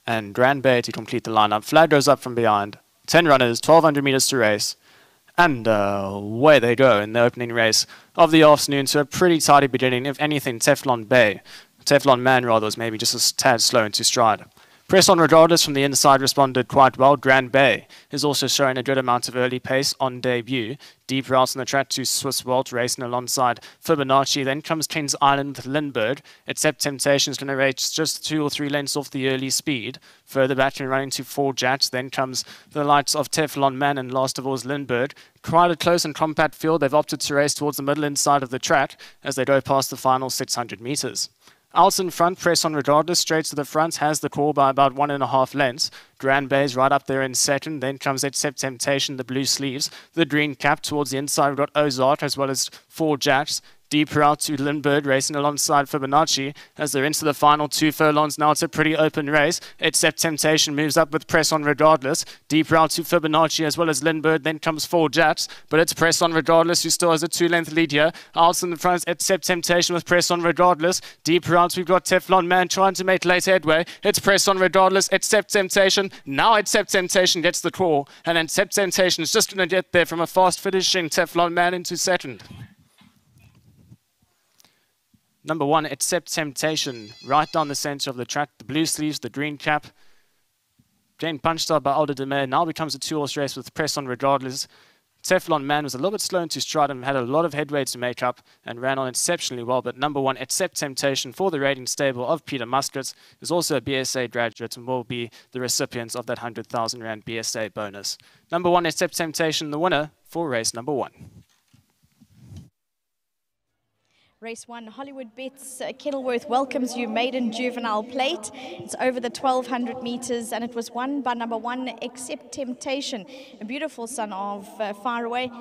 and Grand Bay to complete the lineup. Flag goes up from behind. 10 runners, 1,200 meters to race. And away they go in the opening race of the afternoon to a pretty tidy beginning. If anything, Teflon Man rather, was maybe just a tad slow into stride. Press On Regardless from the inside responded quite well. Grand Bay is also showing a good amount of early pace on debut. Deep routes on the track to Swiss Walt racing alongside Fibonacci. Then comes Kings Island with Lindbergh. Except Temptation is going to race just 2 or 3 lengths off the early speed. Further back and running to 4 Jats. Then comes the likes of Teflon Man and last of all is Lindbergh. Quite a close and compact field. They've opted to race towards the middle inside of the track as they go past the final 600 meters. Out in front, Press On Regardless, straight to the front, has the call by about 1.5 lengths. Grand Bay's right up there in second. Then comes Accept Temptation, the blue sleeves, the green cap. Towards the inside, we've got Ozark as well as 4 Jacks. Deeper out to Lindbergh, racing alongside Fibonacci as they're into the final 2 furlongs. Now it's a pretty open race. Accept Temptation moves up with Press On Regardless. Deeper out to Fibonacci as well as Lindbergh. Then comes 4 Jats, but it's Press On Regardless who still has a 2-length lead here. Out in the front, Accept Temptation with Press On Regardless. Deeper out, we've got Teflon Man trying to make late headway. It's Press On Regardless, Accept Temptation. Now Accept Temptation gets the call, and Accept Temptation is just going to get there from a fast finishing Teflon Man into second. Number 1, Accept Temptation, right down the center of the track. The blue sleeves, the green cap. Getting punched out by Domeyer. Now becomes a 2-horse race with Press On Regardless. Teflon Man was a little bit slow into stride and had a lot of headway to make up and ran on exceptionally well. But number 1, Accept Temptation for the rating stable of Peter Muscat is also a BSA graduate and will be the recipient of that 100,000 Rand BSA bonus. Number 1, Accept Temptation, the winner for race number 1. Race 1, Hollywood Bets, Kenilworth welcomes you, Maiden Juvenile Plate. It's over the 1,200 meters and it was won by number 1, Accept Temptation, a beautiful son of Far Away.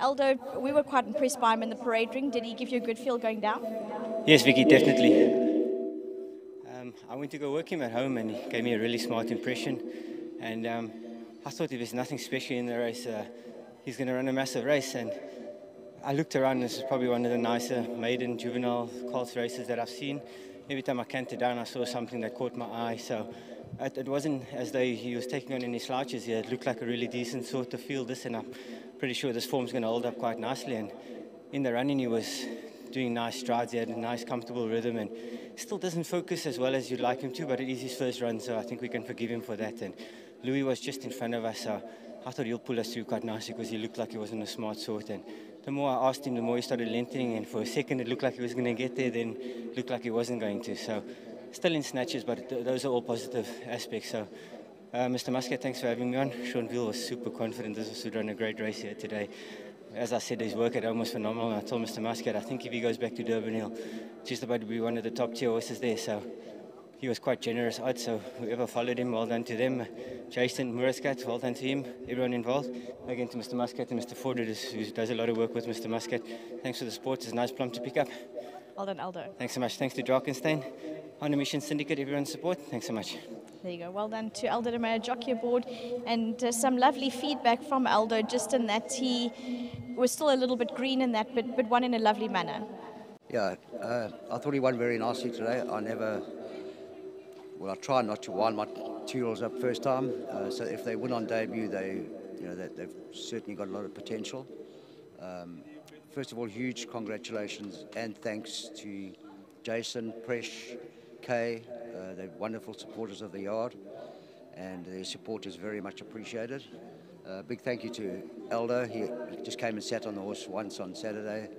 Aldo, we were quite impressed by him in the parade ring. Did he give you a good feel going down? Yes, Vicky, definitely. I went to go work him at home and he gave me a really smart impression. And I thought there was nothing special in the race. He's going to run a massive race. And I looked around, this is probably one of the nicer maiden juvenile colt races that I've seen. Every time I canted down, I saw something that caught my eye. So it wasn't as though he was taking on any slouches here. It looked like a really decent sort of field, and I'm pretty sure this form's going to hold up quite nicely. And in the running, he was doing nice strides. He had a nice, comfortable rhythm, and still doesn't focus as well as you'd like him to, but it is his first run, so I think we can forgive him for that. And Louis was just in front of us, so I thought he'll pull us through quite nicely because he looked like he wasn't a smart sort. And the more I asked him, the more he started lengthening, and for a second it looked like he was going to get there, then it looked like he wasn't going to. So still in snatches, but those are all positive aspects. So Mr. Muscat, thanks for having me on. Sean Veal was super confident. This was to run a great race here today. As I said, his work at home was phenomenal. I told Mr. Muscat, I think if he goes back to Durban, he'll just about to be one of the top tier horses there. So he was quite generous odds, so whoever followed him, well done to them. Jason Murascat, well done to him, everyone involved. Again to Mr. Muscat and Mr. Ford, who does a lot of work with Mr. Muscat. Thanks for the support, it's a nice plum to pick up. Well done, Aldo. Thanks so much. Thanks to Drakenstein, On a Mission Syndicate, everyone's support. Thanks so much. There you go. Well done to Aldo Domeyer, jockey aboard, and some lovely feedback from Aldo, just in that he was still a little bit green in that, but won in a lovely manner. Yeah, I thought he won very nicely today. I try not to wind my 2-year-olds up first time. So if they win on debut, they've certainly got a lot of potential. First of all, huge congratulations and thanks to Jason, Presh, Kay. They're wonderful supporters of the yard, and their support is very much appreciated. Big thank you to Aldo. He just came and sat on the horse once on Saturday.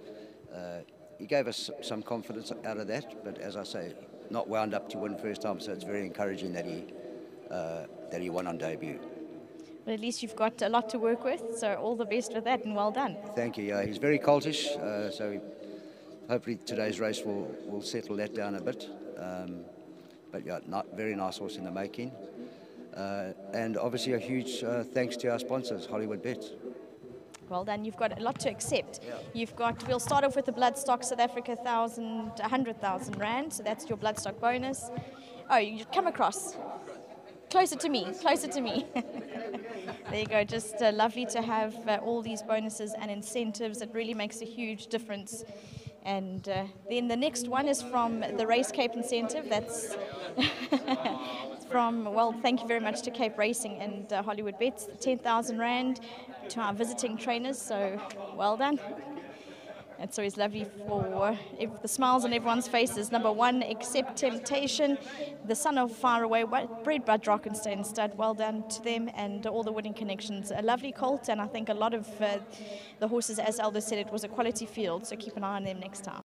He gave us some confidence out of that, but as I say, not wound up to win first time, so it's very encouraging that he won on debut. But at least you've got a lot to work with, so all the best with that and well done. Thank you. Yeah, he's very coltish, so hopefully today's race will settle that down a bit. But yeah, very nice horse in the making. And obviously a huge thanks to our sponsors, Hollywood Bets. Well done. You've got a lot to accept. Yeah. We'll start off with the Bloodstock South Africa 100,000 Rand. So that's your Bloodstock bonus. Oh, you come across. Closer to me. There you go. Just lovely to have all these bonuses and incentives. It really makes a huge difference. And then the next one is from the Race Cape incentive. That's well, thank you very much to Cape Racing and Hollywood Bets, 10,000 Rand to our visiting trainers, so well done. It's always lovely for the smiles on everyone's faces. Number 1, Accept Temptation, the son of Faraway, bred by Drakensberg stud. Well done to them and all the winning connections. A lovely colt, and I think a lot of the horses, as Aldo said, it was a quality field, so keep an eye on them next time.